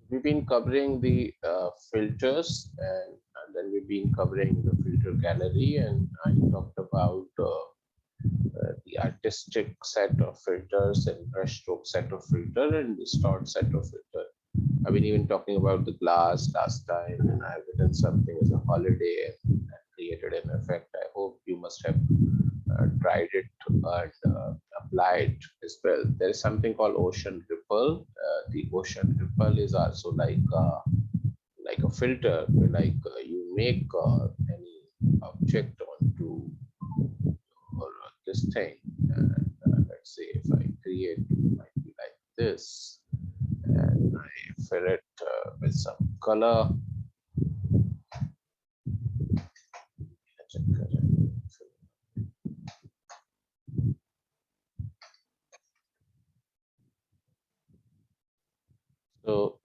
we've been covering the filters, and then we've been covering the filter gallery, and I talked about the artistic set of filters and brushstroke set of filter and the stored set of filter. I've been even talking about the glass last time, and I've written something as a holiday and created an effect. I hope you must have tried it and applied as well. There is something called ocean ripple. The ocean ripple is also like a filter, like you make any object onto or this thing. And let's say if I create, it might be like this, and I fill it with some color. So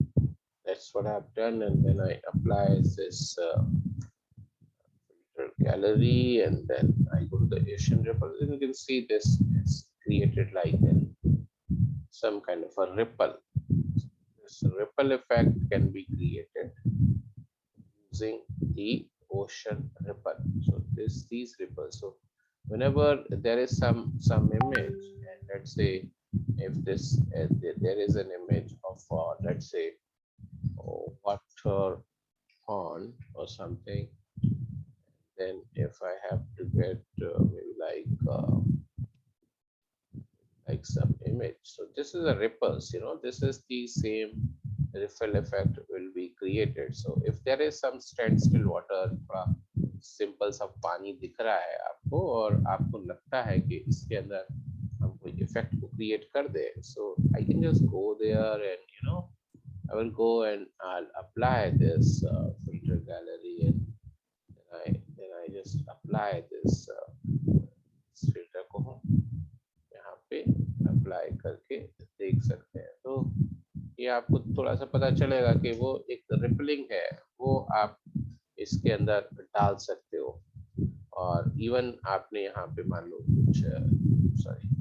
that's what I've done, and then I apply this filter gallery, and then I go to the Asian ripple. Then you can see this is created like some kind of a ripple. This ripple effect can be created using the ocean ripple. So these ripples. So whenever there is some image, and let's say if this there is an image of let's say water pond or something, then if I have to get maybe like some image. So this is a ripples, this is the same ripple effect will be created. So if there is some standstill water, थोड़ा simple सा पानी दिख रहा है आपको और आपको लगता है कि इसके अंदर हम कोई इफेक्ट को क्रिएट कर दे, so I can just go there and I will go and I'll apply this filter gallery, and then I just apply this filter को हम यहाँ पे अप्लाई करके देख सकते हैं। तो ये आपको थोड़ा सा पता चलेगा कि वो एक रिपलिंग है, वो आप इसके अंदर डाल सकते हो। और इवन आपने यहाँ पे मान लो कुछ सॉरी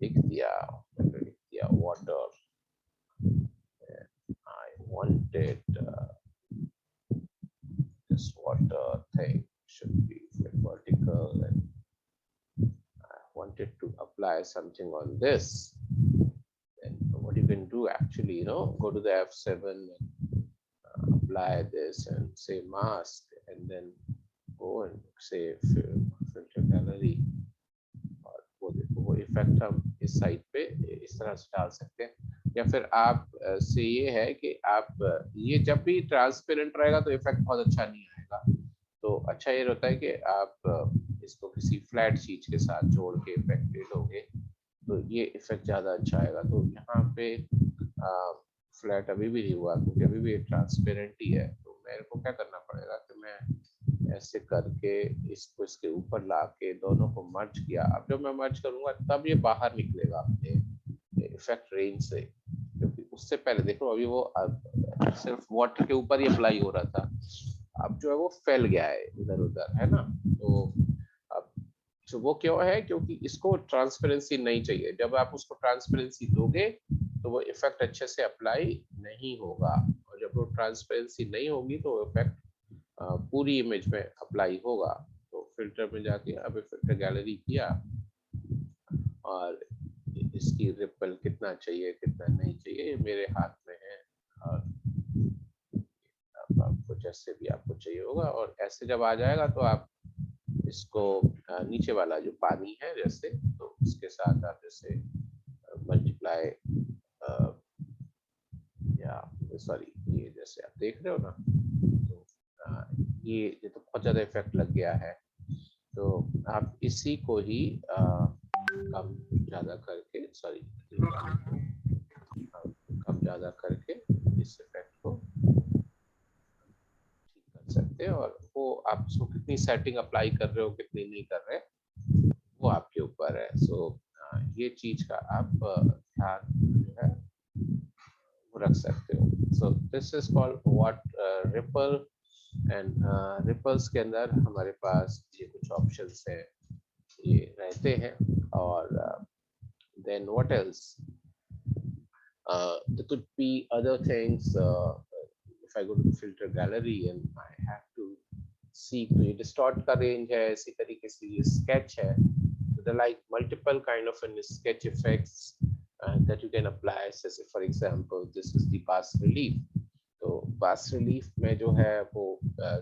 लिख दिया water, I wanted this water thing should be vertical, and I wanted to apply something on this. Then what you can do actually, go to the F7 and apply this and say mask, and then go and say filter gallery, और वो देखो वो effect हम इस side पे इस तरह से डाल सकते हैं। या फिर आप से ये है कि आप ये जब भी ट्रांसपेरेंट रहेगा तो इफेक्ट बहुत अच्छा नहीं आएगा। तो अच्छा ये रहता है कि आप इसको किसी फ्लैट चीज के साथ जोड़ के इफेक्ट दे दोगे तो ये इफेक्ट ज्यादा अच्छा आएगा। तो यहाँ पे फ्लैट अभी भी नहीं हुआ क्योंकि अभी भी ट्रांसपेरेंट ही है। तो मेरे को क्या करना पड़ेगा कि मैं ऐसे करके इसको इसके ऊपर ला के दोनों को मर्ज किया। अब जब मैं मर्ज करूंगा तब ये बाहर निकलेगा अपने इफेक्ट रेंज से, क्योंकि उससे पहले देखो अभी वो सिर्फ वाटर के ऊपर ही अप्लाई हो रहा था, अब जो है वो फैल गया है इधर उधर, है ना। तो अब तो वो क्यों है, क्योंकि इसको ट्रांसपेरेंसी नहीं चाहिए। जब आप उसको ट्रांसपेरेंसी दोगे तो वो इफेक्ट अच्छे से अप्लाई नहीं होगा, और जब वो ट्रांसपेरेंसी नहीं होगी तो इफेक्ट पूरी इमेज में अप्लाई होगा। तो फिल्टर में जाके अब फिल्टर गैलरी किया और इसकी रिपल कितना चाहिए कितना नहीं चाहिए मेरे हाथ में है, और आपको जैसे भी आपको चाहिए होगा। और ऐसे जब आ जाएगा तो आप इसको नीचे वाला जो पानी है जैसे, तो उसके साथ आप जैसे मल्टीप्लाई या सॉरी ये जैसे आप देख रहे हो ना, तो ये तो बहुत ज्यादा इफेक्ट लग गया है। तो आप इसी को ही कम ज्यादा करके सॉरी कम ज्यादा करके इस इफेक्ट को ठीक कर सकते हैं। और वो आप उसको कितनी सेटिंग अप्लाई कर रहे हो कितनी नहीं कर रहे वो आपके ऊपर है। सो ये चीज का आप ध्यान जो है वो रख सकते हो। So this is called what ripple, and ripples के अंदर हमारे पास ये कुछ ऑप्शंस हैं ये रहते हैं। और then what else, There could be other things. If I go to the filter gallery and I have to see, तो ये distort का range है, इसी तरीके से ये sketch है. So there are like multiple kind of sketch effects that you can apply. So for example, this is the bas relief. तो bas relief में जो है वो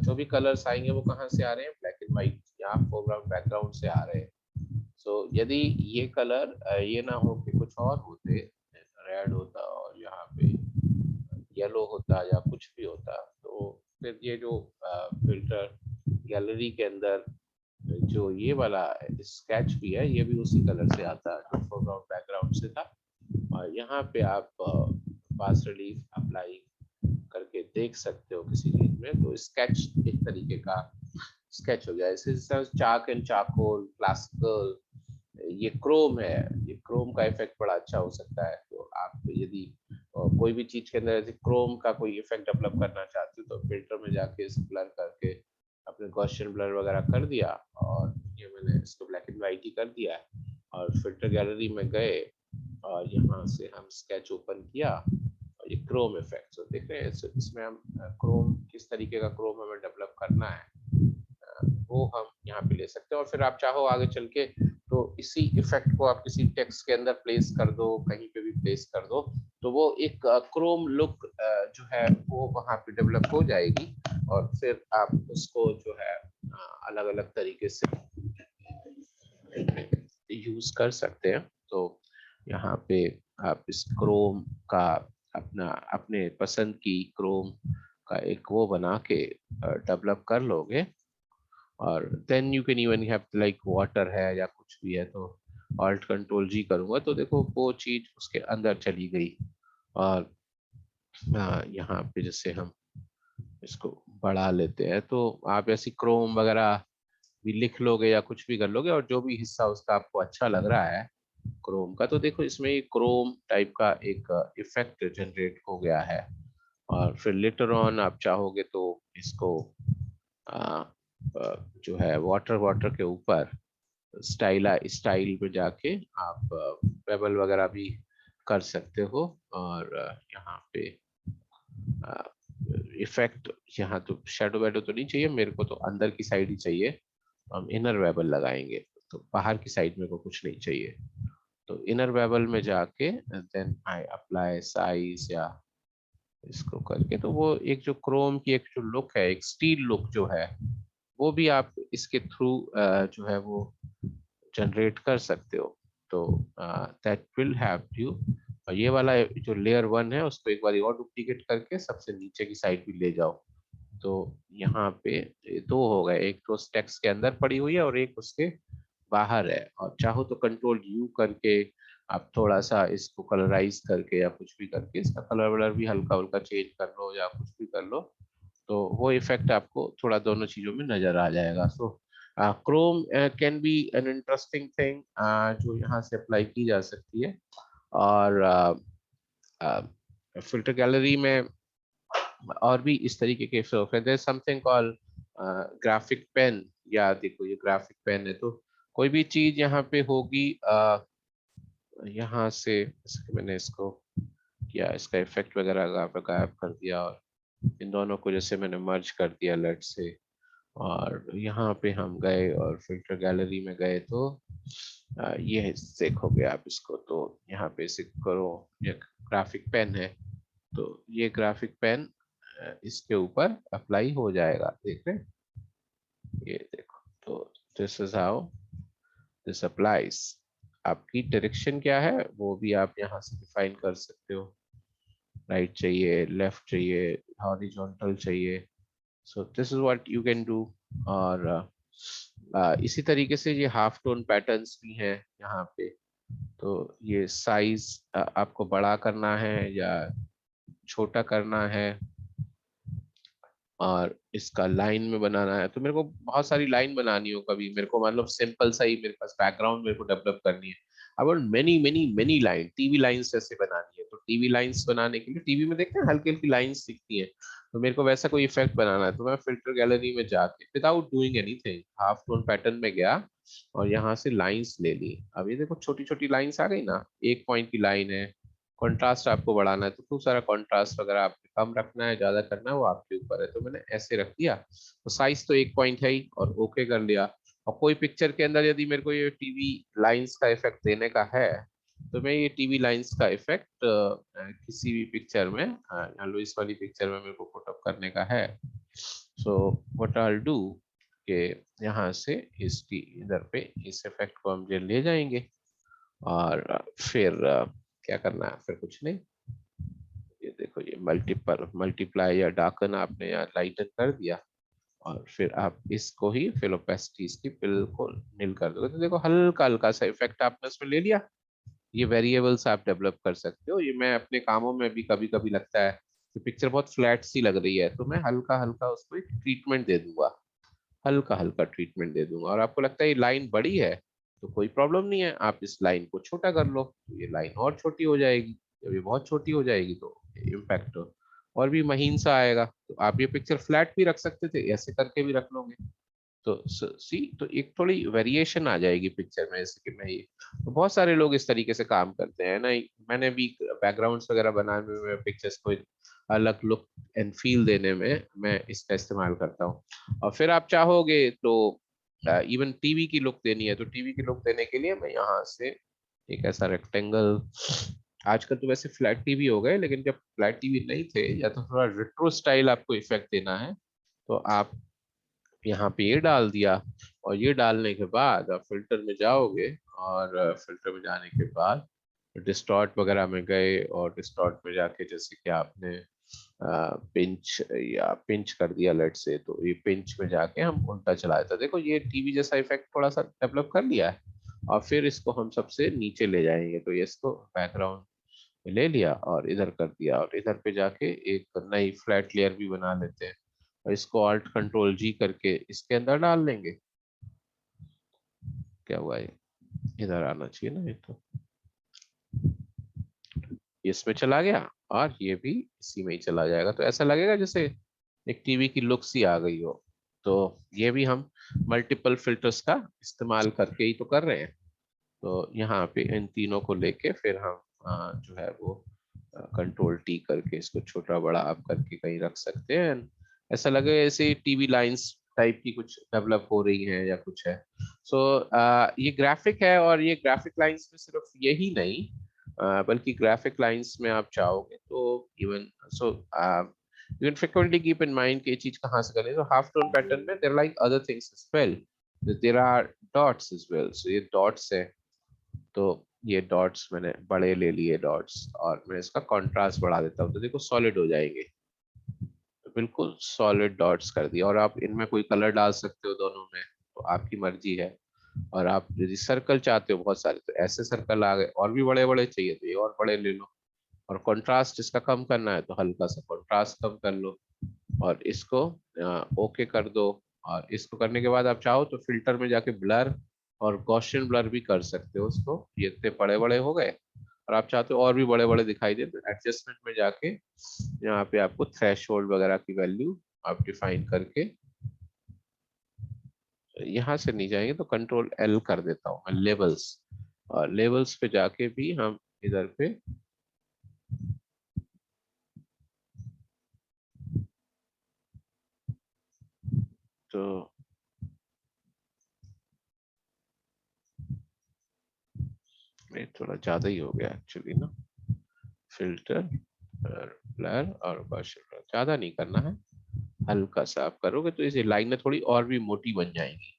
जो भी colors आएंगे वो कहाँ से आ रहे हैं? Black and white या foreground background से आ रहे हैं. So यदि ये कलर ये ना हो कि कुछ और होते, रेड होता और यहाँ पे येलो होता या कुछ भी होता, तो फिर ये जो फिल्टर गैलरी के अंदर जो ये वाला स्केच भी है ये भी उसी कलर से आता है जो फोरग्राउंड बैकग्राउंड से था. और यहाँ पे आप पास रिलीफ अप्लाई करके देख सकते हो किसी चीज में, तो स्केच एक तरीके का स्केच हो गया. इसी चाक एंड चारकोल, क्लासिकल, ये क्रोम है, ये क्रोम का इफेक्ट बड़ा अच्छा हो सकता है. तो आप यदि कोई भी चीज के अंदर ऐसे क्रोम का कोई इफेक्ट डेवलप करना चाहते हो तो फिल्टर में जाके इसे ब्लर करके अपने गॉसियन ब्लर वगैरह कर दिया, और ये मैंने इसको ब्लैक एंड व्हाइट ही कर दिया और फिल्टर गैलरी में गए और यहाँ से हम स्केच ओपन किया और ये क्रोम इफेक्ट. तो देख रहे हैं इसमें हम क्रोम किस तरीके का क्रोम हमें डेवलप करना है वो हम यहाँ पे ले सकते हैं. और फिर आप चाहो आगे चल के तो इसी इफेक्ट को आप किसी टेक्स्ट के अंदर प्लेस कर दो, कहीं पे भी प्लेस कर दो, तो वो एक क्रोम लुक जो है वो वहाँ पे डेवलप हो जाएगी. और फिर आप उसको जो है अलग अलग तरीके से यूज कर सकते हैं. तो यहाँ पे आप इस क्रोम का अपना अपने पसंद की क्रोम का एक वो बना के डेवलप कर लोगे. और then you can even have like water है या कुछ भी है तो ऑल्ट कंट्रोल जी करूंगा तो देखो वो चीज उसके अंदर चली गई. और यहाँ पे जैसे हम इसको बढ़ा लेते हैं तो आप ऐसी क्रोम वगैरह भी लिख लोगे या कुछ भी कर लोगे, और जो भी हिस्सा उसका आपको अच्छा लग रहा है क्रोम का, तो देखो इसमें क्रोम टाइप का एक इफेक्ट जनरेट हो गया है. और फिर लेटर ऑन आप चाहोगे तो इसको जो है वाटर वाटर के ऊपर स्टाइल पे जाके आप बेबल वगैरह भी कर सकते हो. और यहाँ पे इफेक्ट यहाँ तो शेडो वेडो तो नहीं चाहिए मेरे को, तो अंदर की साइड ही चाहिए. हम इनर वेबल लगाएंगे तो बाहर की साइड मेरे को कुछ नहीं चाहिए. तो इनर वेबल में जाके देन आई अप्लाई साइज या इसको करके, तो वो एक जो क्रोम की एक जो लुक है, एक स्टील लुक जो है वो भी आप इसके थ्रू जो है वो जनरेट कर सकते हो. तो दैट विल हैव यू. और ये वाला जो लेयर 1 है उसको एक बार और डुप्लीकेट करके सबसे नीचे की साइड भी ले जाओ. तो यहाँ पे दो हो गए, एक तो टेक्स्ट के अंदर पड़ी हुई है और एक उसके बाहर है. और चाहो तो कंट्रोल यू करके आप थोड़ा सा इसको कलराइज करके या कुछ भी करके इसका कलर वलर भी हल्का हल्का चेंज कर लो या कुछ भी कर लो, तो वो इफेक्ट आपको थोड़ा दोनों चीजों में नजर आ जाएगा. So chrome can be an interesting thing जो यहाँ से अप्लाई की जा सकती है. और फिल्टर गैलरी में और भी इस तरीके के software, there something called graphic pen. या देखो ये ग्राफिक पेन है, तो कोई भी चीज यहाँ पे होगी यहाँ से मैंने इसको किया, इसका इफेक्ट वगैरह गायब कर दिया और इन दोनों को जैसे मैंने मर्ज कर दिया लेट से. और यहाँ पे हम गए और फिल्टर गैलरी में गए तो ये देखोगे आप इसको, तो यहाँ पे से करो, ये ग्राफिक पेन है तो ये ग्राफिक पेन इसके ऊपर अप्लाई हो जाएगा. देख रहे ये देखो, तो this is how this applies. आपकी डायरेक्शन क्या है वो भी आप यहाँ से डिफाइन कर सकते हो. राइट चाहिए, लेफ्ट चाहिए, हॉरिजॉन्टल चाहिए. सो this is what you can do. और इसी तरीके से ये हाफ टोन पैटर्न्स भी हैं यहाँ पे. तो ये साइज आपको बड़ा करना है या छोटा करना है और इसका लाइन में बनाना है, तो मेरे को बहुत सारी लाइन बनानी हो, कभी मेरे को मतलब सिंपल सा ही मेरे पास बैकग्राउंड मेरे को डेवलप करनी है. I want many many many line, TV lines जैसे बनानी है. तो टीवी लाइंस बनाने के लिए टीवी में देखते हैं हल्की हल्की लाइंस दिखती है, तो मेरे को वैसा कोई इफेक्ट बनाना है तो मैं फिल्टर गैलरी में जाके without doing anything half tone pattern में गया और यहाँ से लाइंस ले ली. अब ये देखो छोटी छोटी लाइंस आ गई ना, 1 पॉइंट की लाइन है, कंट्रास्ट आपको बढ़ाना है तो खूब सारा कंट्रास्ट वगैरह आपको कम रखना है, ज्यादा करना है वो आपके ऊपर है। तो मैंने ऐसे रख दिया, तो साइज तो 1 पॉइंट है ही, और ओके कर लिया। और कोई पिक्चर के अंदर यदि मेरे को ये टीवी लाइंस का इफेक्ट देने का है, तो मैं ये टीवी लाइंस का इफेक्ट किसी भी पिक्चर में, लो इस वाली पिक्चर में मेरे को पुटअप करने का है। सो व्हाट आई डू कि यहाँ से इस इधर पे इस इफेक्ट को हम जो ले जाएंगे, और फिर क्या करना है, फिर कुछ नहीं। ये देखो, ये मल्टीपल मल्टीप्लाई या डार्कन आपने यहाँ लाइटन कर दिया, और फिर आप इसको ही फिल ओपेसिटी इसकी बिल्कुल नील कर दोगे, तो देखो हल्का हल्का सा इफेक्ट आपने इसमें ले लिया। ये वेरिएबल्स आप डेवलप कर सकते हो। ये मैं अपने कामों में भी कभी कभी लगता है कि पिक्चर बहुत फ्लैट सी लग रही है, तो मैं हल्का हल्का उसको एक ट्रीटमेंट दे दूंगा, हल्का हल्का ट्रीटमेंट दे दूंगा। और आपको लगता है ये लाइन बड़ी है, तो कोई प्रॉब्लम नहीं है, आप इस लाइन को छोटा कर लो, तो ये लाइन और छोटी हो जाएगी। जब ये बहुत छोटी हो जाएगी तो इम्पैक्ट और भी महीन सा आएगा। तो आप ये पिक्चर फ्लैट भी रख सकते थे, ऐसे करके भी रख लोगे, तो सी तो एक थोड़ी वेरिएशन आ जाएगी पिक्चर में। जैसे कि मैं ये, तो बहुत सारे लोग इस तरीके से काम करते हैं ना। मैंने भी बैकग्राउंड्स वगैरह बनाने में, पिक्चर्स को अलग लुक एंड फील देने में मैं इसका इस्तेमाल करता हूँ। और फिर आप चाहोगे तो इवन टीवी की लुक देनी है, तो टीवी की लुक देने के लिए मैं यहाँ से एक ऐसा रेक्टेंगल, आजकल तो वैसे फ्लैट टीवी हो गए, लेकिन जब फ्लैट टीवी नहीं थे, या तो थोड़ा रेट्रो स्टाइल आपको इफेक्ट देना है, तो आप यहाँ पे ये डाल दिया। और ये डालने के बाद आप फिल्टर में जाओगे, और फिल्टर में जाने के बाद डिस्टॉर्ट वगैरह में गए, और डिस्टॉर्ट में जाके जैसे कि आपने पिंच या पिंच कर दिया लेट से, तो ये पिंच में जाके हम उल्टा चला देता, देखो ये टीवी जैसा इफेक्ट थोड़ा सा डेवलप कर लिया है। और फिर इसको हम सबसे नीचे ले जाएंगे, तो ये इसको बैकग्राउंड में ले लिया और इधर कर दिया, और इधर पे जाके एक नई फ्लैट लेयर भी बना लेते हैं, और इसको ऑल्ट कंट्रोल जी करके इसके अंदर डाल लेंगे। क्या हुआ, ये इधर आना चाहिए ना, ये तो इसमें चला गया, और ये भी इसी में ही चला जाएगा, तो ऐसा लगेगा जैसे एक टीवी की लुक सी आ गई हो। तो ये भी हम मल्टीपल फिल्टर्स का इस्तेमाल करके ही तो कर रहे हैं। तो यहाँ पे इन तीनों को लेके फिर हम जो है वो कंट्रोल टी करके इसको छोटा बड़ा आप करके कहीं रख सकते हैं। ऐसा लगे ऐसे टीवी लाइंस टाइप की कुछ डेवलप हो रही है या कुछ है। सो ये ग्राफिक है, और ये ग्राफिक लाइंस में सिर्फ यही नहीं, बल्कि ग्राफिक लाइंस में आप चाहोगे तो even so you can frequently keep in mind कि ये चीज कहाँ से करें। तो हाफ टोन पैटर्न में there are like other things as well, there are dots as well, so ये dots है, तो ये डॉट्स मैंने बड़े ले लिए डॉट्स, और मैं इसका कंट्रास्ट बढ़ा देता हूँ, तो देखो सॉलिड हो जाएंगे, तो बिल्कुल सॉलिड डॉट्स कर दिया। और आप इनमें कोई कलर डाल सकते हो दोनों में, तो आपकी मर्जी है। और आप यदि सर्कल चाहते हो बहुत सारे, तो ऐसे सर्कल आ गए, और भी बड़े बड़े चाहिए तो ये और बड़े ले लो। और कंट्रास्ट इसका कम करना है तो हल्का सा कंट्रास्ट कम कर लो, और इसको ओके कर दो। और इसको करने के बाद आप चाहो तो फिल्टर में जाके ब्लर और गॉसियन ब्लर भी कर सकते हो उसको। ये इतने बड़े बड़े हो गए, और आप चाहते हो और भी बड़े बड़े दिखाई दे, तो एडजस्टमेंट में जाके यहाँ पे आपको थ्रेशोल्ड वगैरह की वैल्यू आप डिफाइन करके, यहाँ से नहीं जाएंगे तो कंट्रोल एल कर देता हूँ मैं, लेवल्स। और लेवल्स पे जाके भी हम इधर पे तो ये थोड़ा ज्यादा ही हो गया एक्चुअली ना, फिल्टर ब्लर और गॉसियन ज्यादा नहीं करना है, हल्का सा आप करोगे तो इसे लाइनें थोड़ी और भी मोटी बन जाएंगी।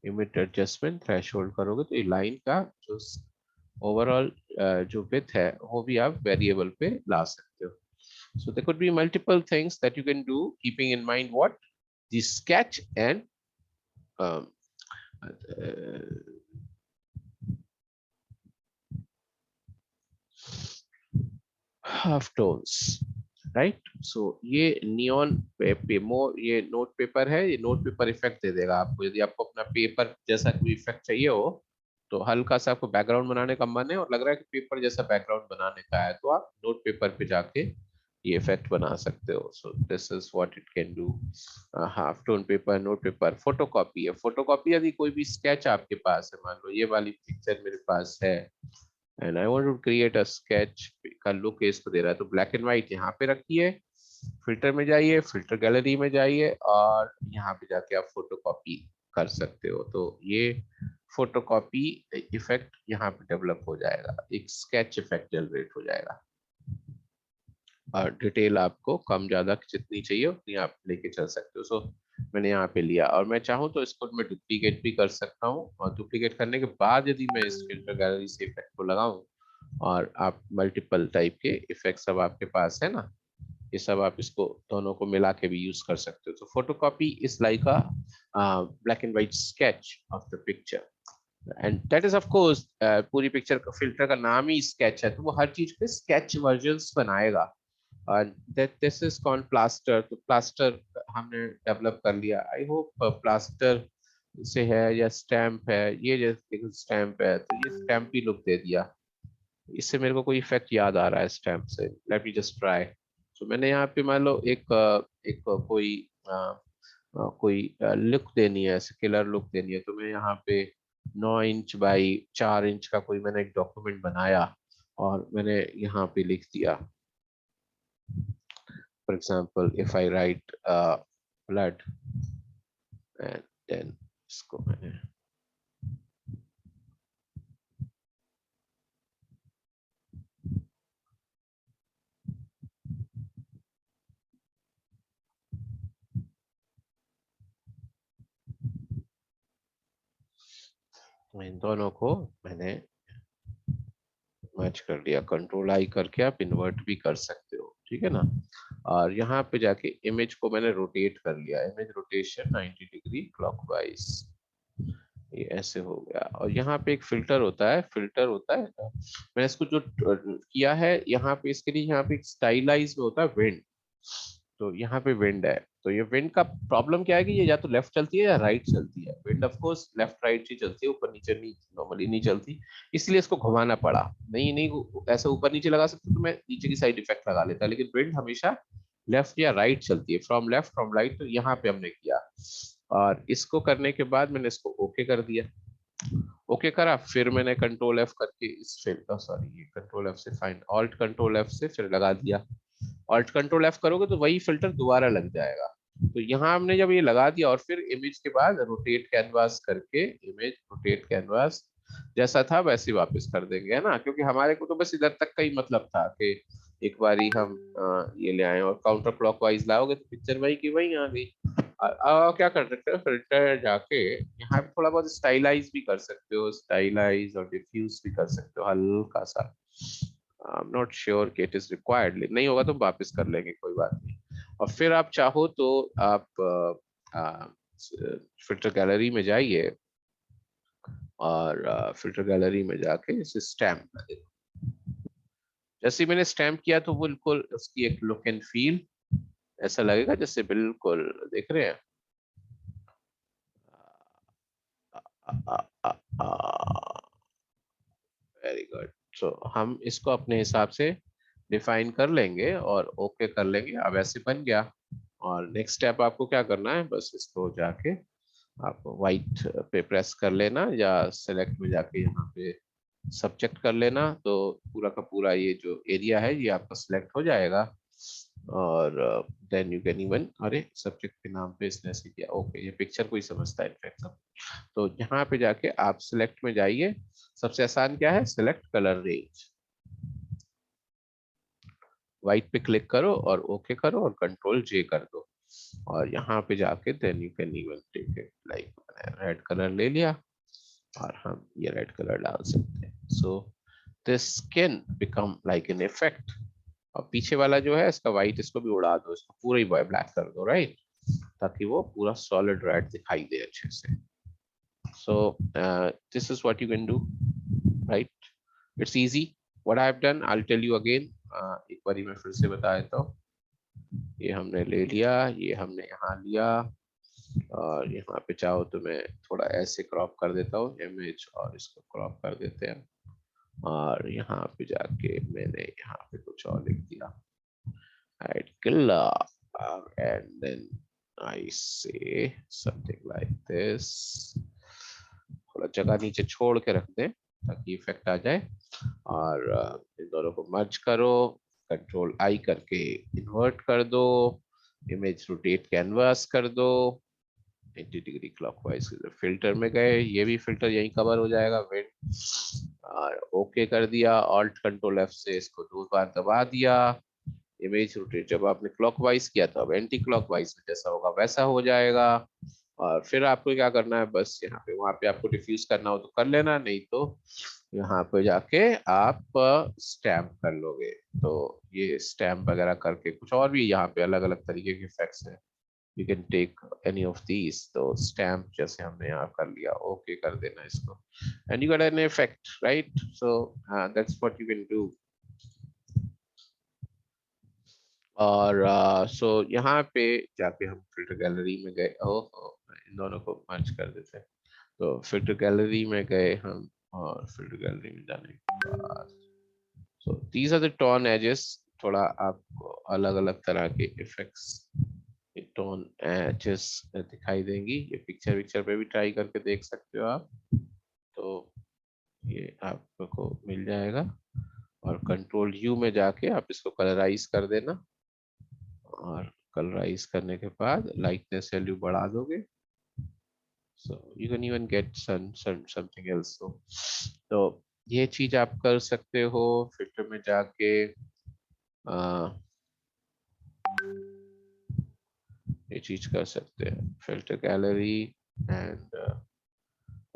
इमिट एडजस्टमेंट थ्रेशोल्ड करोगे तो ये लाइन का जो ओवरऑल जो विड्थ है वो भी आप वेरिएबल पे ला सकते हो। So there could be multiple things that you can do, keeping in mind what the sketch and um, uh, half tones, right. So ये नियॉन ये नोट पेपर है, ये नोट पेपर इफेक्ट दे देगा आपको। यदि आपको अपना पेपर जैसा कोई इफेक्ट चाहिए हो, तो हल्का सा आपको बैकग्राउंड बनाने का मन है और लग रहा है कि पेपर जैसा बैकग्राउंड बनाने का है, तो आप नोट पेपर पे जाके ये इफेक्ट बना सकते हो। So this is what it can do. Half tone paper, note paper, photocopy है। फोटोकॉपी यदि कोई भी स्केच आपके पास है, मान लो ये वाली पिक्चर मेरे पास है, and I want to create a sketch का लुक इसको दे रहा है, तो ब्लैक एंड व्हाइट यहाँ पे रखिए, फिल्टर में जाइए, फिल्टर गैलरी में जाइए और यहाँ पे जाके आप फोटो कॉपी कर सकते हो। तो ये फोटो कॉपी इफेक्ट यहाँ पे डेवलप हो जाएगा, एक स्केच इफेक्ट जनरेट हो जाएगा। और डिटेल आपको कम ज्यादा जितनी चाहिए उतनी आप लेके चल सकते हो। सो मैंने यहाँ पे लिया और मैं चाहूँ तो इसको मैं डुप्लीकेट भी कर सकता हूँ, और डुप्लीकेट करने के बाद यदि मैं इस फिल्टर गैलरी से इफेक्ट को लगाऊं और आप मल्टीपल टाइप के इफेक्ट सब आपके पास है ना, ये सब आप इसको दोनों को मिला के भी यूज कर सकते हो। तो photocopy is like a black and white sketch of the picture, and that is of course पूरी पिक्चर का फिल्टर का नाम ही स्केच है, तो वो हर चीज के स्केच वर्जन्स बनाएगा। That this is called plaster. तो प्लास्टर हमने डेवलप कर लिया। आई होप प्लास्टर से है या स्टैम्प है, ये जैसे स्टैम्प है तो ये स्टैम्प ही लुक दे दिया। इससे मेरे को कोई इफेक्ट याद आ रहा है स्टैम्प से, लेट मी जस्ट ट्राई। तो मैंने यहाँ पे मान लो एक कोई लुक देनी है, किलर लुक देनी है, तो मैं यहाँ पे 9 इंच बाई 4 इंच का कोई मैंने एक डॉक्यूमेंट बनाया और मैंने यहाँ पे लिख दिया, for example if I write blood and then इसको मैं इन दोनों को मैंने मर्ज कर लिया, कंट्रोल आई करके आप इन्वर्ट भी कर सकते हो, ठीक है ना। और यहाँ पे जाके इमेज को मैंने रोटेट कर लिया, इमेज रोटेशन 90 डिग्री क्लॉकवाइज, ये ऐसे हो गया। और यहाँ पे एक फिल्टर होता है, फिल्टर होता है, मैंने इसको जो किया है यहाँ पे, इसके लिए यहाँ पे एक स्टाइलाइज में होता है विंड। तो यहाँ पे विंड है, तो ये विंड का प्रॉब्लम क्या है कि ये या तो लेफ्ट चलती है या राइट चलती है। Wind of course left right ही चलती है, ऊपर नीचे नहीं, नॉर्मली नहीं चलती, इसलिए इसको घुमाना पड़ा। नहीं नहीं ऐसा ऊपर नीचे लगा सकते तो मैं नीचे की साइड इफेक्ट लगा लेता, लेकिन विंड हमेशा लेफ्ट या राइट चलती है, फ्रॉम लेफ्ट फ्रॉम राइट। तो यहाँ पे हमने किया और इसको करने के बाद मैंने इसको ओके कर दिया। ओके करा, फिर मैंने कंट्रोल एफ करके इस फिल्टर, सॉरी ये कंट्रोल एफ से फाइन, ऑल्ट कंट्रोल एफ से फिर लगा दिया। ऑल्ट कंट्रोल एफ करोगे तो वही फिल्टर दोबारा लग जाएगा। तो यहाँ हमने जब ये लगा दिया और फिर इमेज के बाद रोटेट कैनवास करके, इमेज रोटेट कैनवास जैसा था वैसे वापस कर देंगे, है ना, क्योंकि हमारे को तो बस इधर तक का ही मतलब था कि एक बारी हम ये ले आए, और काउंटर क्लॉकवाइज लाओगे तो पिक्चर वही की वही आ गई। क्या कर सकते हो, फिल्टर जाके यहाँ पे थोड़ा बहुत स्टाइलाइज भी कर सकते हो, स्टाइलाइज और डिफ्यूज भी कर सकते हो हल्का सा। आई एम नॉट श्योर कि इट इज रिक्वायर्ड, नहीं होगा तो वापस कर लेंगे, कोई बात नहीं। और फिर आप चाहो तो आप फिल्टर गैलरी में जाइए और फिल्टर गैलरी में जाके इसे स्टैम्प कर दे। जैसे ही मैंने स्टैम्प किया तो बिल्कुल उसकी एक लुक एंड फील ऐसा लगेगा जैसे बिल्कुल देख रहे हैं। Very good. सो हम इसको अपने हिसाब से डिफाइन कर लेंगे और ओके कर लेंगे। अब ऐसे बन गया। और नेक्स्ट स्टेप आपको क्या करना है, बस इसको जाके आप व्हाइट पे प्रेस कर लेना या सेलेक्ट में जाके यहाँ पे सब्जेक्ट कर लेना, तो पूरा का पूरा ये जो एरिया है ये आपका सिलेक्ट हो जाएगा। और देन यू कैन इवन, अरे सब्जेक्ट के नाम पे इसने ऐसे किया, ओके ये पिक्चर को ही समझता है इनफैक्ट सब। तो यहाँ पे जाके आप सिलेक्ट में जाइए, सबसे आसान क्या है, सिलेक्ट कलर रेंज, व्हाइट पे क्लिक करो और ओके करो और कंट्रोल जे कर दो। और यहाँ पे जाके then you can even take it like, red colour ले लिया और हम ये रेड कलर डाल सकते हैं। So this can become like an effect. और पीछे वाला जो है इसका व्हाइट, इसको भी उड़ा दो, इसको पूरा ही ब्लैक कर दो, राइट, ताकि वो पूरा सॉलिड रेड दिखाई दे अच्छे से। So this is what you can do, right? It's easy. What I have done, I'll tell you again. एक बारी मैं फिर से बता देता हूँ। ये हमने ले लिया, ये हमने यहाँ लिया, और यहाँ पे चाहो तो मैं थोड़ा ऐसे क्रॉप कर देता हूँ इमेज, और इसको क्रॉप कर देते हैं। और यहाँ पे जाके मैंने यहाँ पे कुछ और लिख दिया, right, killer, and then I say something like this, थोड़ा जगह नीचे छोड़ के रख दें ताकि इफेक्ट आ जाए। और इन दोनों को मर्ज करो, कंट्रोल आई करके इन्वर्ट कर दो, इमेज रोटेट कैनवास कर दो 80 डिग्री क्लॉकवाइज। फिल्टर में गए, ये भी फिल्टर यहीं कवर हो जाएगा, विंड, और ओके कर दिया। ऑल्ट कंट्रोल एफ से इसको 2 बार दबा दिया। इमेज रोटेट जब आपने क्लॉकवाइज किया था, अब एंटी क्लॉकवाइज में जैसा होगा वैसा हो जाएगा। और फिर आपको क्या करना है, बस यहाँ पे वहां पे आपको डिफ्यूज करना हो तो कर लेना, नहीं तो यहाँ पे जाके आप स्टैम्प कर लोगे। तो ये स्टैम्प वगैरह करके कुछ और भी यहाँ पे अलग अलग तरीके के इफेक्ट्स हैं, you can take any of these. तो स्टैम्प जैसे हमने यहाँ कर लिया, ओके कर देना इसको, and you got an effect, right? So that's what you can do. और सो यहाँ पे जाके हम फिल्टर गैलरी में गए, इन दोनों को मर्ज कर देते हैं। तो फिल्टर गैलरी में गए हम, और फिल्टर गैलरी में जाने के बाद so these are the tone edges. थोड़ा आपको अलग अलग तरह के इफेक्ट्स, टोन एजेस दिखाई देंगी। ये पिक्चर विक्चर पे भी ट्राई करके देख सकते हो आप, तो ये आपको मिल जाएगा। और कंट्रोल यू में जाके आप इसको कलराइज कर देना, और कलराइज करने के बाद लाइटनेस वैल्यू बढ़ा दोगे, so you can even get something else। तो ये चीज आप कर सकते हो फिल्टर में जाके। ये चीज कर सकते हैं filter gallery and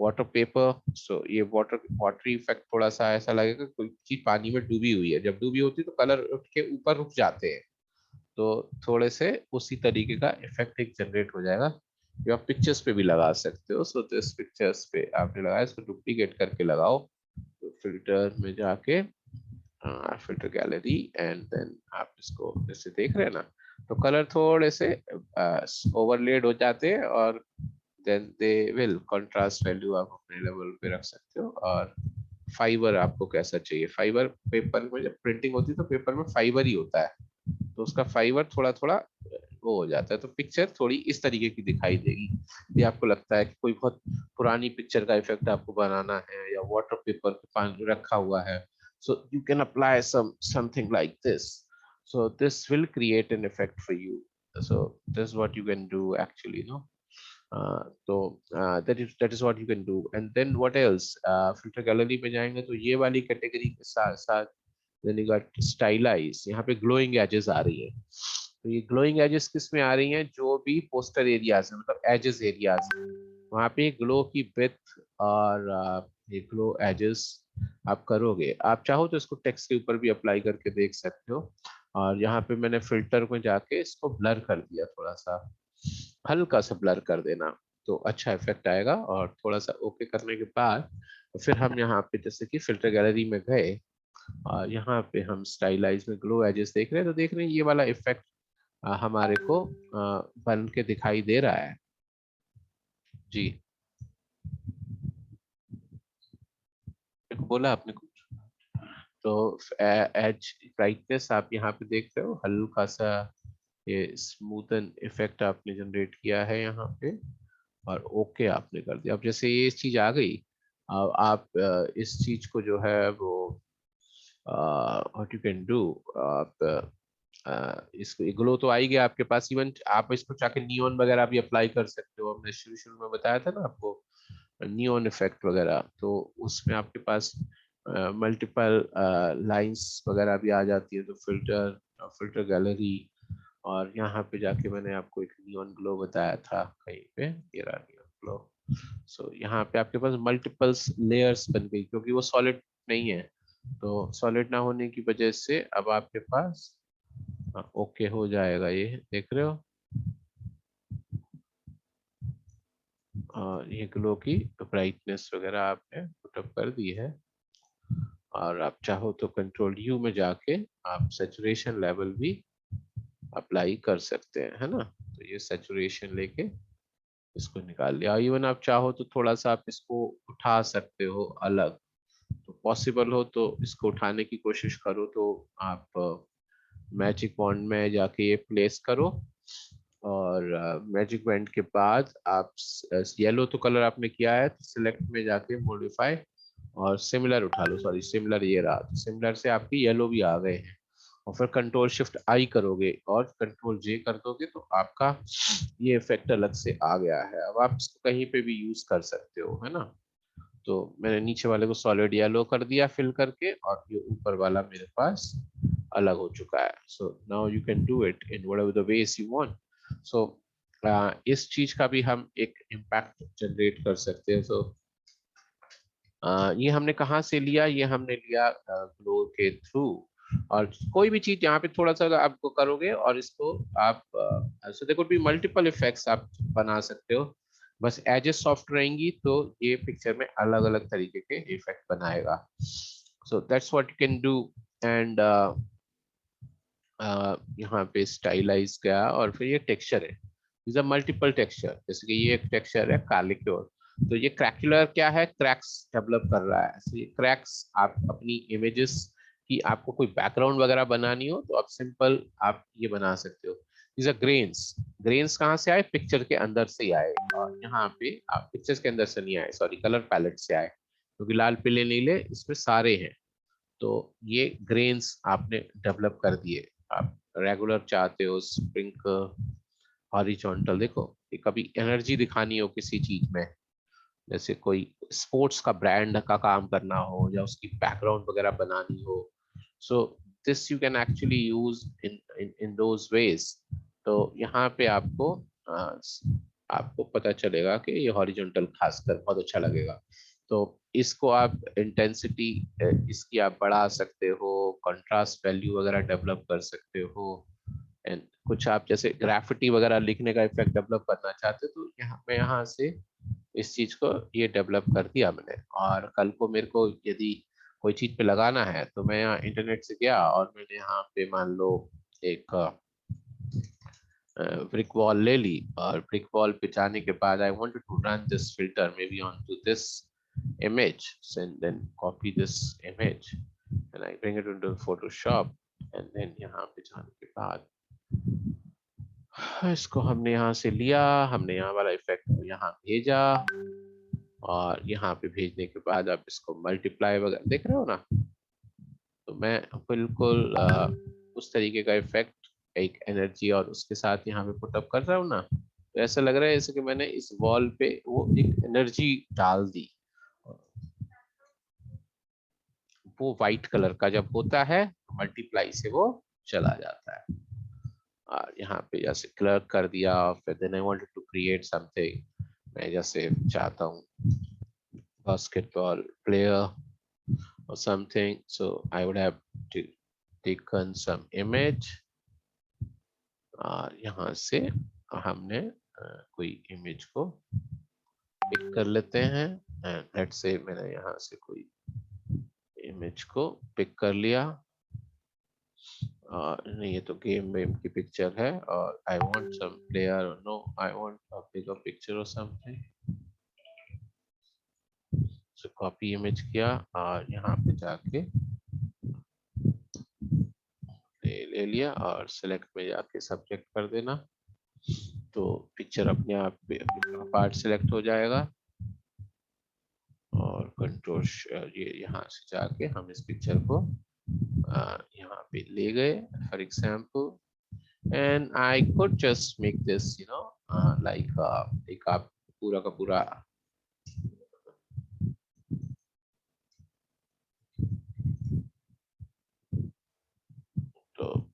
water paper. So ये वाटरी इफेक्ट थोड़ा सा ऐसा लगेगा कोई चीज पानी में डूबी हुई है, जब डूबी होती है तो कलर उठ के ऊपर रुक जाते हैं, तो थोड़े से उसी तरीके का इफेक्ट एक जनरेट हो जाएगा, जो आप पिक्चर्स पे भी लगा सकते हो। सो दिस पिक्चर्स पे आपने लगाया, इसको डुप्लीकेट करके लगाओ, तो फिल्टर में जाके फिल्टर गैलरी, एंड देन आप इसको जैसे देख रहे हैं ना, तो कलर थोड़े से ओवरलेड हो जाते हैं, और then they will contrast value आप अपने लेवल पे रख सकते हो। और फाइबर आपको कैसा चाहिए, फाइबर पेपर में जब प्रिंटिंग होती है तो पेपर में फाइबर ही होता है, तो उसका फाइबर थोड़ा थोड़ा वो हो जाता है, तो पिक्चर थोड़ी इस तरीके की दिखाई देगी। ये आपको लगता है कि कोई बहुत पुरानी पिक्चर का इफेक्ट आपको बनाना है, या वाटर पेपर पे पानी रखा हुआ है, so you can apply something like this, so this will create an effect for you। So this is what you can do actually, no? तो that is what you can do, and then what else, filter gallery में जाएंगे तो ये वाली category के साथ साथ then you got stylize, यहाँ पे glowing edges आ रही है। तो ये glowing edges किस में आ रही हैं, जो भी पोस्टर एरियाज है, मतलब एजेस एरियाज, वहाँ पे ग्लो की विड्थ और ये ग्लो एजेस आप करोगे। आप चाहो तो इसको टेक्स्ट के ऊपर भी अप्लाई करके देख सकते हो। और यहाँ पे मैंने फिल्टर में जाके इसको ब्लर कर दिया, थोड़ा सा हल्का सा ब्लर कर देना, तो अच्छा इफेक्ट आएगा। और थोड़ा सा ओके करने के बाद फिर हम यहाँ पे जैसे कि फिल्टर गैलरी में गए, और यहाँ पे हम स्टाइलाइज में ग्लो एजेस देख रहे हैं, तो देख रहे हैं ये वाला इफेक्ट हमारे को बन के दिखाई दे रहा है जी। बोला आपने कुछ? तो एज ब्राइटनेस आप यहाँ पे देख रहे हो, हल्का सा ये स्मूथन इफेक्ट आपने जनरेट किया है यहाँ पे, और ओके आपने कर दिया। अब जैसे ये चीज आ गई, अब आप इस चीज को जो है वो व्हाट यू कैन डू, आप इसको ग्लो तो आई गया आपके पास, इवन आप इसको चाहे नियॉन वगैरह भी अप्लाई कर सकते हो। हमने शुरू शुरू में बताया था ना आपको नियॉन इफेक्ट वगैरह, तो उसमें आपके पास मल्टीपल लाइंस वगैरह भी आ जाती है। तो फिल्टर गैलरी, और यहाँ पे जाके मैंने आपको एक नियॉन ग्लो बताया था कहीं पे, ये रहा नियॉन ग्लो। सो यहाँ पे आपके पास मल्टीपल्स लेयर्स बन गई, क्योंकि वो सॉलिड नहीं है, तो सॉलिड ना होने की वजह से अब आपके पास ओके हो जाएगा। ये देख रहे हो, ये ग्लो की ब्राइटनेस वगैरह आपने पुटअप कर दी है। और आप चाहो तो कंट्रोल यू में जाके आप सैचुरेशन लेवल भी अप्लाई कर सकते हैं, है ना? तो ये सैचुरेशन लेके इसको निकाल लिया। इवन आप चाहो तो थोड़ा सा आप इसको उठा सकते हो अलग, तो पॉसिबल हो तो इसको उठाने की कोशिश करो। तो आप मैजिक बॉन्ड में जाके ये प्लेस करो, और मैजिक बैंड के बाद आप येलो तो कलर आपने किया है, तो सिलेक्ट में जाके मॉडिफाई और सिमिलर उठा लो, सॉरी सिमिलर ये रहा, तो सिमिलर से आपके येलो भी आ गए हैं। और फिर कंट्रोल शिफ्ट आई करोगे और कंट्रोल जे कर दोगे तो आपका ये इफेक्ट अलग से आ गया है। अब आप इसको कहीं पे भी यूज कर सकते हो, है ना। तो मैंने नीचे वाले को सॉलिड येलो कर दिया फिल करके, और ये ऊपर वाला मेरे पास अलग हो चुका है। So now you can do it in whatever the ways you want. So इस चीज का भी हम एक इम्पैक्ट जनरेट कर सकते हैं। सो ये हमने कहाँ से लिया, ये हमने लिया ग्लो के थ्रू। और कोई भी चीज यहाँ पे थोड़ा सा आपको करोगे और इसको आप सो देखो भी मल्टीपल इफेक्ट्स आप बना सकते हो। बस एजेस सॉफ्ट रहेंगी तो ये पिक्चर में अलग अलग तरीके के इफेक्ट बनाएगा। सो that's what you can do. And यहाँ पे स्टाइलाइज गया, और फिर ये टेक्सचर है, इज अ मल्टीपल टेक्सचर। जैसे कि ये एक टेक्सचर है कालिक्योर, तो ये क्रैक्युलर क्या है, क्रैक्स डेवलप कर रहा है। तो ये क्रैक्स आप अपनी इमेजेस की, आपको कोई बैकग्राउंड वगैरह बनानी हो तो आप सिंपल आप ये बना सकते हो। इज अ ग्रेन्स, ग्रेन्स कहाँ से आए, पिक्चर के अंदर से ही आए, और यहाँ पे आप पिक्चर्स के अंदर से नहीं आए, सॉरी कलर पैलेट से आए, क्योंकि लाल पीले नीले इसमें सारे हैं। तो ये ग्रेन्स आपने डेवलप कर दिए। आप रेगुलर चाहते हो, स्प्रिंक, हॉरिजॉन्टल, देखो कि कभी एनर्जी दिखानी हो किसी चीज में, जैसे कोई स्पोर्ट्स का ब्रांड का काम करना हो या उसकी बैकग्राउंड वगैरह बनानी हो, so this you can actually use in in in those veg. तो यहाँ पे आपको आपको पता चलेगा कि ये हॉरिजॉन्टल खासकर बहुत अच्छा लगेगा। तो इसको आप इंटेंसिटी इसकी आप बढ़ा सकते हो, कंट्रास्ट वैल्यू वगैरह डेवलप कर सकते हो। एंड कुछ आप जैसे ग्राफिटी वगैरह लिखने का इफेक्ट डेवलप करना चाहते हो तो यहाँ मैं यहाँ से इस चीज को ये डेवलप कर दिया मैंने। और कल को मेरे को यदि कोई चीज पे लगाना है तो मैं यहाँ इंटरनेट से गया और मैंने यहाँ पे मान लो एक ब्रिक वॉल ले ली, और ब्रिक वॉल पे जाने के बाद I wanted to run this filter maybe on to this image, and then copy this image and I bring it into Photoshop, and then यहाँ पे जाने के बाद इसको हमने यहाँ से लिया, हमने यहाँ वाला इफेक्ट यहाँ भेजा, और यहाँ पे भेजने के बाद आप इसको मल्टीप्लाई वगैरह देख रहे हो ना। तो मैं बिल्कुल उस तरीके का इफेक्ट, एक एनर्जी और उसके साथ यहाँ पे पुटअप कर रहा हूँ ना, तो ऐसा लग रहा है जैसे कि मैंने इस वॉल पे वो एक एनर्जी डाल दी। वो व्हाइट कलर का जब होता है मल्टीप्लाई से वो चला जाता है। और यहाँ पे जैसे कलर कर दिया, फिर then I wanted to create something, मैं जैसे चाहता हूँ basketball player or something, so I would have to taken some image। और यहाँ से हमने कोई इमेज को पिक कर लेते हैं। लेट्स से मैंने यहाँ से कोई इमेज को पिक कर लिया, नहीं ये तो गेम वेम की पिक्चर है, और I want some player, no I want a bigger picture और समथिंग। सो कॉपी इमेज किया और यहाँ पे जाके ले लिया, और सिलेक्ट में जाके सब्जेक्ट कर देना, तो पिक्चर अपने आप पार्ट सिलेक्ट हो जाएगा। और कंट्रोल ये यहाँ से जाके हम इस पिक्चर को यहाँ पे ले गए for example, and I could just make this you know like एक आप पूरा का पूरा, तो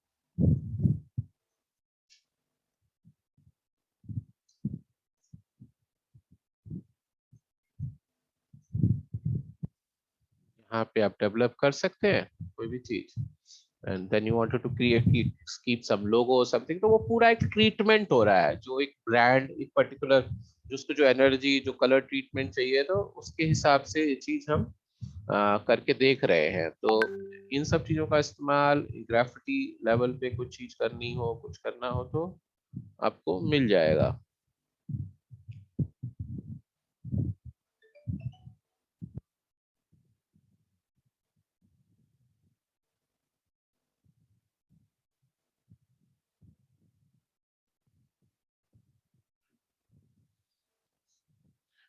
यहाँ पे आप डेवलप कर सकते हैं कोई भी चीज। And then you wanted to create keep some logo something, तो वो पूरा एक ट्रीटमेंट हो रहा है, जो एक ब्रांड एक पर्टिकुलर जिसको जो एनर्जी जो कलर ट्रीटमेंट चाहिए, तो उसके हिसाब से ये चीज हम करके देख रहे हैं। तो इन सब चीजों का इस्तेमाल ग्राफिटी लेवल पे कुछ चीज करनी हो, कुछ करना हो तो आपको मिल जाएगा।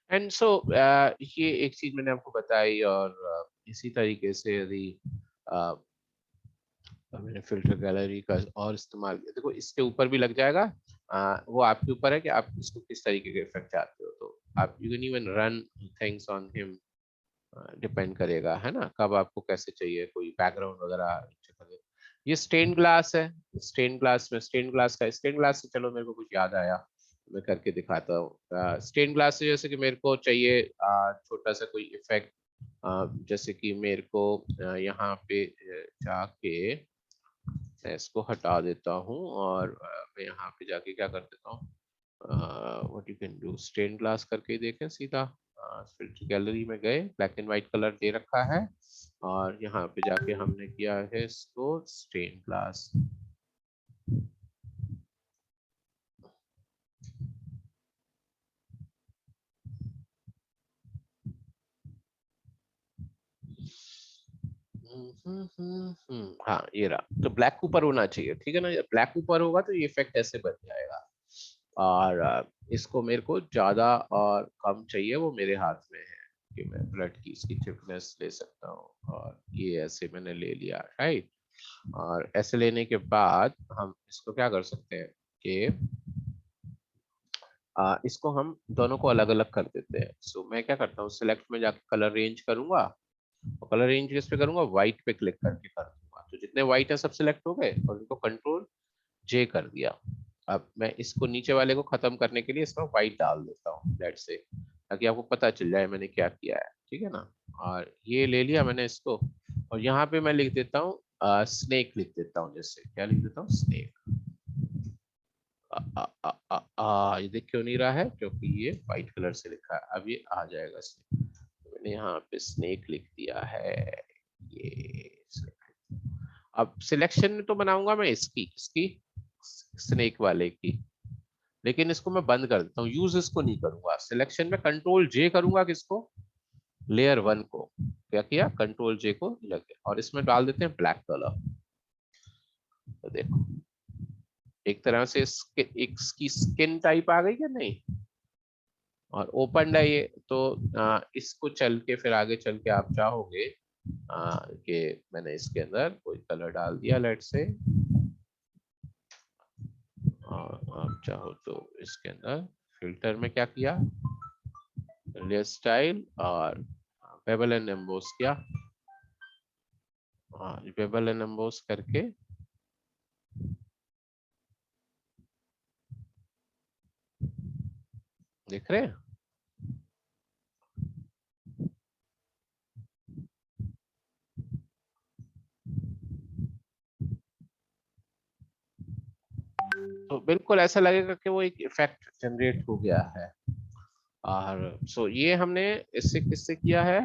एंड सो ये एक चीज मैंने आपको बताई, और इसी तरीके से यदि मैंने फिल्टर गैलरी का और इस्तेमाल किया, देखो इसके ऊपर भी लग जाएगा। वो आपके ऊपर है कि आप इसको किस तरीके के इफेक्ट चाहते हो। तो आप you can even run things on him, depend करेगा, है ना, कब आपको कैसे चाहिए, कोई बैकग्राउंड वगैरह। ये स्टेन ग्लास है। स्टेन ग्लास का, स्टेन ग्लास से चलो मेरे को कुछ याद आया, मैं करके दिखाता हूँ। स्टेन ग्लास से जैसे कि मेरे को चाहिए छोटा सा कोई इफेक्ट, जैसे कि मेरे को यहाँ पे जाके मैं इसको हटा देता हूँ, और मैं यहाँ पे जाके क्या कर देता हूँ, what you can do, stain glass करके ही देखें सीधा। फिल्टर गैलरी में गए, ब्लैक एंड व्हाइट कलर दे रखा है, और यहाँ पे जाके हमने किया है इसको स्टेन ग्लास। हाँ ये रहा, तो ब्लैक ऊपर होना चाहिए, ठीक है ना, ब्लैक ऊपर होगा तो ये इफेक्ट ऐसे बन जाएगा। और इसको मेरे को ज्यादा और कम चाहिए, वो मेरे हाथ में है कि मैं ब्लड की इसकी थिकनेस ले सकता हूँ, और ये ऐसे मैंने ले लिया, राइट। और ऐसे लेने के बाद हम इसको क्या कर सकते हैं कि इसको हम दोनों को अलग अलग कर देते हैं। सो मैं क्या करता हूँ, सिलेक्ट में जाके कलर रेंज करूंगा, और कलर रेंज किस पे करूंगा, व्हाइट पे क्लिक करके कर दूंगा, तो जितने व्हाइट है सब सिलेक्ट हो गए, और इनको कंट्रोल जे कर दिया। अब मैं इसको नीचे वाले को खत्म करने के लिए इसमें व्हाइट डाल देता हूँ, लेट्स से, ताकि आपको पता चल जाए मैंने क्या किया है, ठीक है ना। और ये ले लिया मैंने इसको, और यहाँ पे मैं लिख देता हूँ स्नेक, लिख देता हूँ, जैसे क्या लिख देता हूँ, स्नेक। ये देख क्यों नहीं रहा है, क्योंकि ये व्हाइट कलर से लिखा है, अब ये आ जाएगा स्नेक। मैंने यहाँ पे स्नेक लिख दिया है, ये snake। अब सिलेक्शन में तो बनाऊंगा मैं इसकी इसकी स्नेक वाले की, लेकिन इसको मैं बंद कर देता हूँ, यूज इसको नहीं करूंगा। सिलेक्शन में कंट्रोल जे करूंगा, किसको, लेयर वन को, क्या किया, कंट्रोल जे को लगे, और इसमें डाल देते हैं ब्लैक कलर। तो देखो एक तरह से इसकी स्किन टाइप आ गई क्या, नहीं, और ओपन है ये, तो इसको चल के फिर आगे चल के आप चाहोगे कि मैंने इसके अंदर कोई कलर डाल दिया, लेट से, और आप चाहो तो इसके अंदर फिल्टर में क्या किया, लेयर स्टाइल, और बेबल एंड एम्बोस किया, बेबल एंड एम्बोस करके देख रहे हैं। तो बिल्कुल ऐसा लगेगा कि वो एक इफेक्ट जनरेट हो गया है। और सो ये हमने इससे किससे किया है,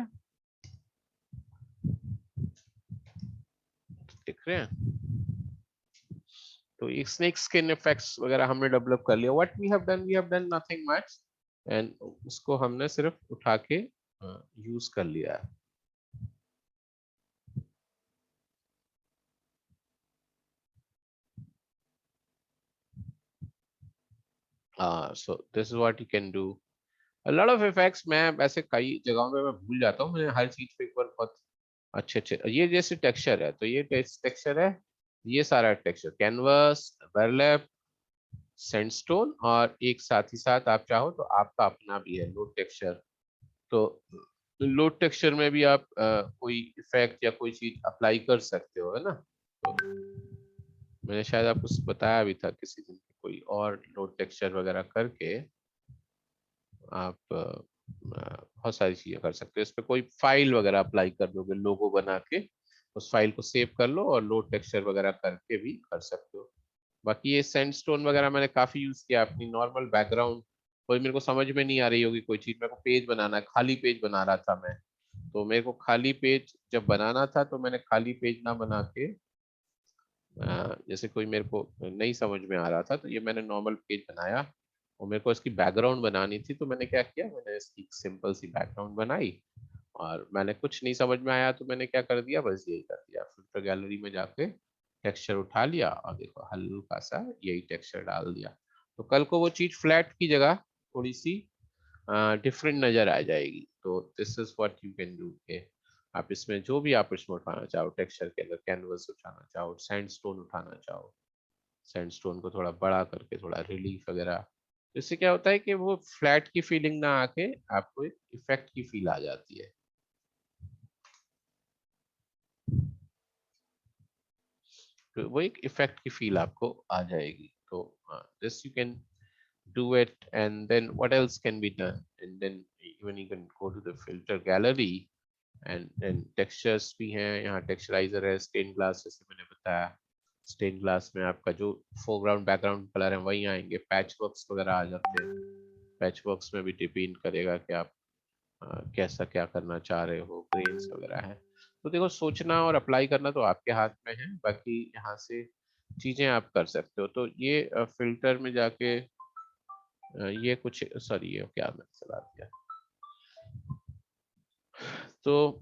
देख रहे हैं। तो स्नेक स्किन इफेक्ट्स वगैरह हमने डेवलप कर लिया। What we have done nothing much, and उसको हमने सिर्फ उठा के यूज कर लिया है। So this is what you can do. A lot of effects मैं वैसे कई जगहों पे मैं भूल जाता हूँ, मैंने हर चीज पे एक बार बहुत अच्छे अच्छे, ये जैसे टेक्सचर है, तो ये टेक्सचर है, ये सारा टेक्सचर, कैनवस, बर्लैप, सैंडस्टोन, और एक साथ ही साथ आप चाहो तो आपका अपना भी है लोड टेक्सचर। तो लोड टेक्सचर में भी आप कोई इफेक्ट या कोई चीज अप्लाई कर सकते हो, है ना। तो मैंने शायद आपको बताया भी था किसी दिन, कोई और लोड टेक्सचर वगैरह करके आप बहुत सारी चीजें कर सकते हो। इस पे कोई फाइल वगैरह अप्लाई कर दोगे, लोगो बना के उस फाइल को सेव कर लो, और लोड टेक्सचर वगैरह करके भी कर सकते हो। बाकी ये सैंडस्टोन वगैरह मैंने काफी यूज किया, अपनी नॉर्मल बैकग्राउंड कोई मेरे को समझ में नहीं आ रही होगी कोई चीज, मेरे को पेज बनाना है, खाली पेज बना रहा था मैं, तो मेरे को खाली पेज जब बनाना था, तो मैंने खाली पेज ना बना के जैसे कोई मेरे को नहीं समझ में आ रहा था, तो ये मैंने नॉर्मल पेज बनाया, और मेरे को इसकी बैकग्राउंड बनानी थी, तो मैंने क्या किया, मैंने इसकी सिंपल सी बैकग्राउंड बनाई, और मैंने कुछ नहीं समझ में आया तो मैंने क्या कर दिया, बस यही कर दिया, फिल्टर गैलरी में जाके टेक्सचर उठा लिया, और देखो हल्का सा यही टेक्सचर डाल दिया। तो कल को वो चीज फ्लैट की जगह थोड़ी सी डिफरेंट नजर आ जाएगी। तो this is what you can do के आप इसमें जो भी आप इसमें उठाना चाहो, टेक्सचर के अंदर कैनवस उठाना चाहो, सैंडस्टोन उठाना चाहो, सैंडस्टोन को थोड़ा बड़ा करके थोड़ा रिलीफ वगैरह, तो इससे क्या होता है कि वो फ्लैट की फीलिंग ना आके आपको एक इफेक्ट की फील आ जाती है। तो वो एक इफेक्ट की फील आपको आ जाएगी। तो this you can do it, and then what else can be done, and then even you can go to the filter gallery and textures भी हैं यहाँ, टेक्सचराइजर है, स्टेन ग्लास जैसे मैंने बताया, स्टेन ग्लास में आपका जो फोरग्राउंड बैकग्राउंड कलर है वही आएंगे, पैच वर्क्स वगैरह आ जाते हैं, पैच वर्क्स में भी डिपेंड करेगा कि आप कैसा क्या करना चाह रहे हो, ग्रेन्स वगैरह है। तो देखो सोचना और अप्लाई करना तो आपके हाथ में है, बाकी यहाँ से चीजें आप कर सकते हो। तो ये फिल्टर में जाके ये कुछ, सॉरी ये क्या मैंने चला दिया। तो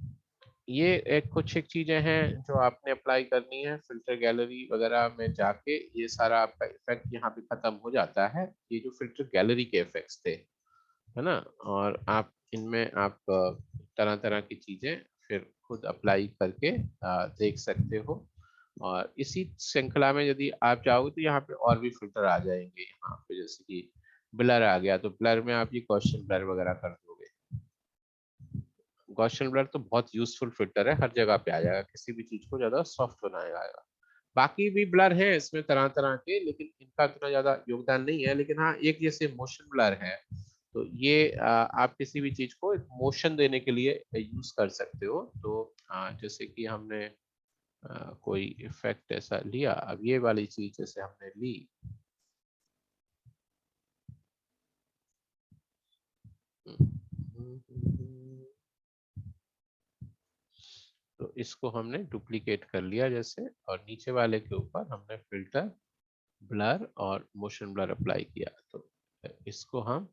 ये एक कुछ एक चीजें हैं जो आपने अप्लाई करनी है फिल्टर गैलरी वगैरह में जाके, ये सारा आपका इफेक्ट यहाँ पे खत्म हो जाता है। ये जो फिल्टर गैलरी के इफेक्ट्स थे, है ना, और आप इनमें आप तरह तरह की चीजें फिर खुद अप्लाई करके देख सकते हो। और इसी श्रृंखला में यदि आप चाहोगे तो यहाँ पे और भी फिल्टर आ जाएंगे, यहाँ पे जैसे कि ब्लर आ गया, तो ब्लर में आप ये गॉसियन ब्लर वगैरह कर दोगे। गॉसियन ब्लर तो बहुत यूजफुल फिल्टर है, हर जगह पे आ जाएगा, किसी भी चीज को ज्यादा सॉफ्ट बनाएगा। बाकी भी ब्लर है इसमें तरह तरह के, लेकिन इनका इतना ज्यादा योगदान नहीं है। लेकिन हाँ, एक जैसे मोशन ब्लर है, तो ये आप किसी भी चीज को एक मोशन देने के लिए यूज कर सकते हो। तो जैसे कि हमने कोई इफेक्ट ऐसा लिया, अब ये वाली चीज जैसे हमने ली, तो इसको हमने डुप्लीकेट कर लिया जैसे, और नीचे वाले के ऊपर हमने फिल्टर ब्लर और मोशन ब्लर अप्लाई किया। तो इसको हम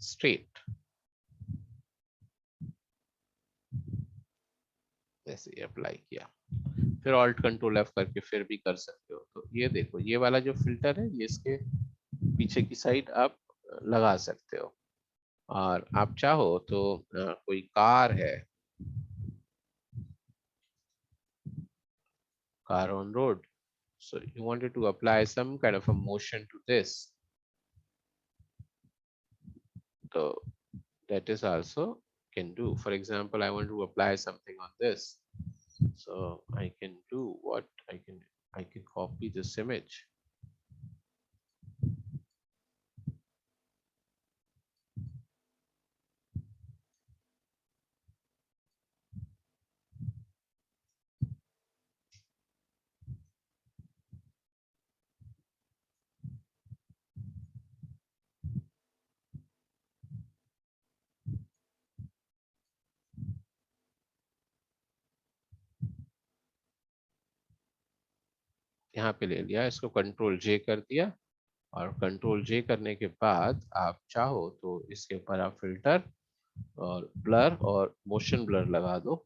स्ट्रेट ऐसे अप्लाई किया, फिर ऑल्ट कंट्रोल एफ करके फिर भी कर सकते हो। तो ये देखो, ये वाला जो फिल्टर है ये इसके पीछे की साइड आप लगा सकते हो। और आप चाहो तो कोई कार है, car on road, so you wanted to apply some kind of a motion to this, so that is also can do. For example, I want to apply something on this, so I can do what I can copy this image, यहाँ पे ले लिया, इसको control जे कर दिया, और control जे करने के बाद आप चाहो तो इसके ऊपर आप फिल्टर और ब्लर और मोशन ब्लर लगा दो,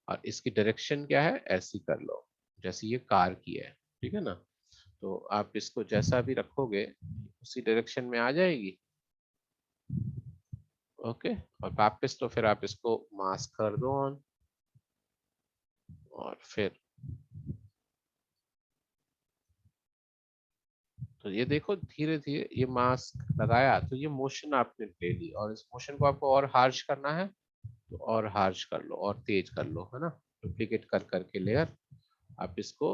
और इसकी डायरेक्शन क्या है ऐसी कर लो जैसे ये कार की है, ठीक है ना। तो आप इसको जैसा भी रखोगे उसी डायरेक्शन में आ जाएगी। ओके, और वापस तो फिर आप इसको मास्क कर दो ऑन, और फिर तो ये देखो धीरे धीरे ये मास्क लगाया, तो ये मोशन आपने ले ली, और इस मोशन को आपको और हार्श करना है तो और हार्श कर लो और तेज कर लो, है ना। डुप्लीकेट कर करके लेयर आप इसको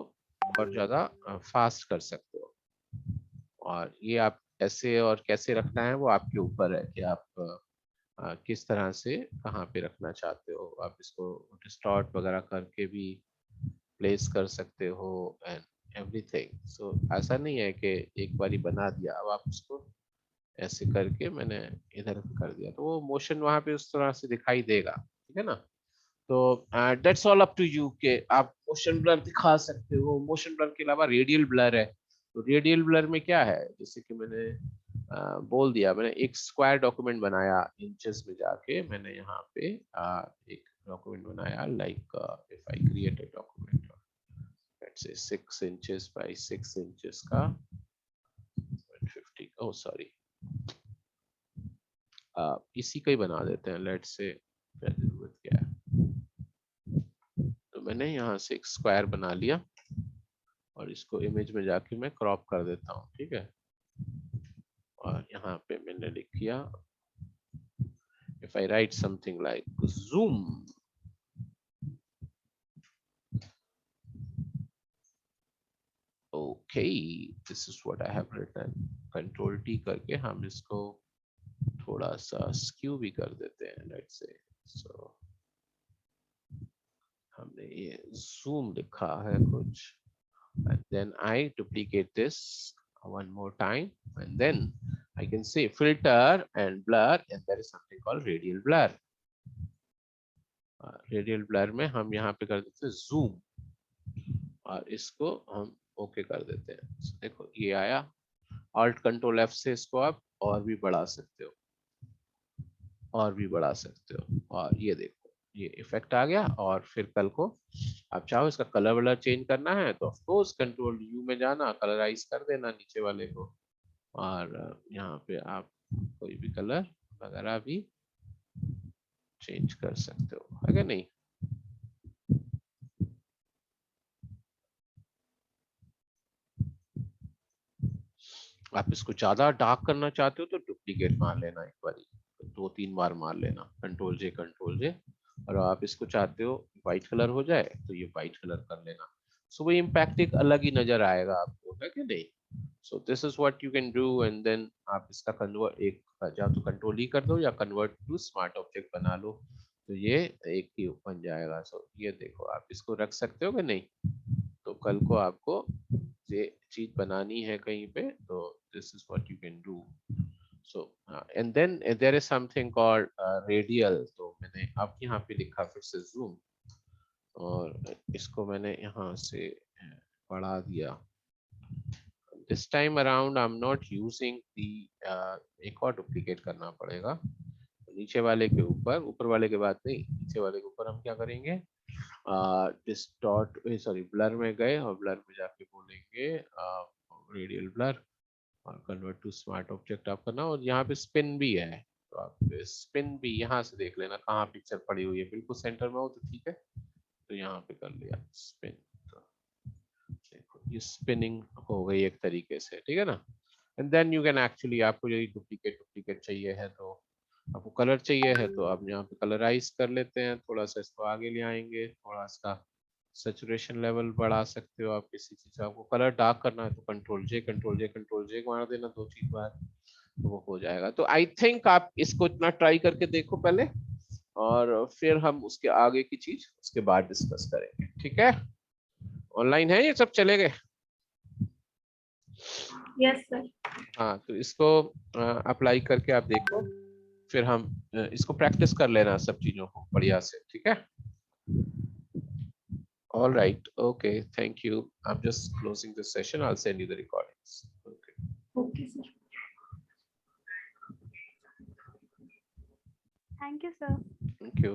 और ज्यादा फास्ट कर सकते हो। और ये आप ऐसे और कैसे रखना है वो आपके ऊपर है कि आप किस तरह से कहाँ पे रखना चाहते हो। आप इसको डिस्टॉर्ट वगैरह करके भी प्लेस कर सकते हो एंड एवरीथिंग। सो ऐसा नहीं है कि एक बारी बना दिया अब आप उसको ऐसे करके मैंने इधर कर दिया तो वो मोशन वहां पे उस तरह से दिखाई देगा, ठीक है ना। तो that's all up to you के आप मोशन ब्लर दिखा सकते हो। मोशन ब्लर के अलावा रेडियल ब्लर है, तो रेडियल ब्लर में क्या है, जैसे कि मैंने बोल दिया, मैंने एक स्क्वायर डॉक्यूमेंट बनाया इंचेस में जाके, मैंने यहाँ पे एक डॉक्यूमेंट बनाया like if I create a document let's say 6 inches bye 6 inches का 150, oh sorry, इसी का ही बना देते हैं, लेट्स से क्या जरूरत क्या है। तो मैंने यहाँ से एक स्क्वायर बना लिया और इसको इमेज में जाके मैं क्रॉप कर देता हूँ, ठीक है। और यहाँ पे मैंने लिख किया, if I write something like zoom, okay, this is what I have written, control T करके हम इसको थोड़ा सा स्क्यू भी कर देते हैं, लेट्स से। सो हमने ये zoom लिखा है कुछ, and then I duplicate this one more time, and then I can say filter and blur, and there is something called radial blur. Radial blur में हम यहाँ पे कर देते हैं जूम और इसको हम ओके कर देते हैं। so, देखो ये आया, ऑल्ट कंट्रोल एफ से इसको आप और भी बढ़ा सकते हो, और भी बढ़ा सकते हो, और ये देखो ये इफेक्ट आ गया। और फिर कल को आप चाहो इसका कलर वलर चेंज करना है तो ऑफ कोर्स कंट्रोल यू में जाना, कलराइज कर देना नीचे वाले को, और यहाँ पे आप कोई भी कलर वगैरह भी चेंज कर सकते हो, है क्या नहीं। आप इसको ज्यादा डार्क करना चाहते हो तो डुप्लीकेट मार लेना, एक बार 2-3 बार मार लेना, कंट्रोल जे, और आप इसको चाहते हो व्हाइट कलर हो जाए तो ये व्हाइट कलर कर लेना। सो वो इम्पैक्ट एक अलग ही नजर आएगा आपको, है कि नहीं। So this is what you can do, and then आप इसका कन्वर्ट एक या तो कंट्रोल ही कर दो या कन्वर्ट टू स्मार्ट ऑब्जेक्ट बना लो, तो ये एक ही बन जाएगा। सो ये देखो आप इसको रख सकते हो कि नहीं। तो कल को आपको ये चीज बनानी है कहीं पे, तो this is what you can do. So and then there is something called radial, तो मैंने अब यहाँ पे लिखा फिर से zoom, और इसको मैंने यहाँ से बढ़ा दिया। This time around I'm not using the एक और डुप्लीकेट करना पड़ेगा नीचे वाले के ऊपर, ऊपर वाले के बाद नहीं, नीचे वाले के ऊपर हम क्या करेंगे, डिस्टॉर्ट सॉरी ब्लर में गए और ब्लर में जाके बोलेंगे रेडियल ब्लर, और कन्वर्ट टू स्मार्ट ऑब्जेक्ट आप करना, और यहाँ पे स्पिन भी है, तो आप स्पिन भी यहाँ से देख लेना कहाँ पिक्चर पड़ी हुई है, बिल्कुल सेंटर में हो तो ठीक है। तो यहाँ पे कर लिया स्पिन, तो देखो ये स्पिनिंग हो गई एक तरीके से, ठीक है ना। And then you can actually, आपको यदि डुप्लीकेट डुप्लीकेट चाहिए है तो आपको कलर चाहिए है तो आप यहाँ पे कलराइज कर लेते हैं, थोड़ा सा इसको आगे ले आएंगे, थोड़ा सा सैचुरेशन लेवल बढ़ा सकते हो आप किसी चीज, आपको कलर डार्क करना है तो कंट्रोल जे मार देना 2-3 बार, तो वो हो जाएगा। तो आई थिंक आप इसको इतना ट्राई करके देखो पहले, और फिर हम उसके आगे की चीज उसके बाद डिस्कस करेंगे, ठीक है। ऑनलाइन है ये सब, चले गए। Yes sir. हाँ तो इसको अप्लाई करके आप देखो, फिर हम इसको प्रैक्टिस कर लेना सब चीजों को बढ़िया से, ठीक है। All right, okay, thank you. I'm just closing the session. I'll send you the recordings. Okay. Okay sir. Thank you, sir. Thank you.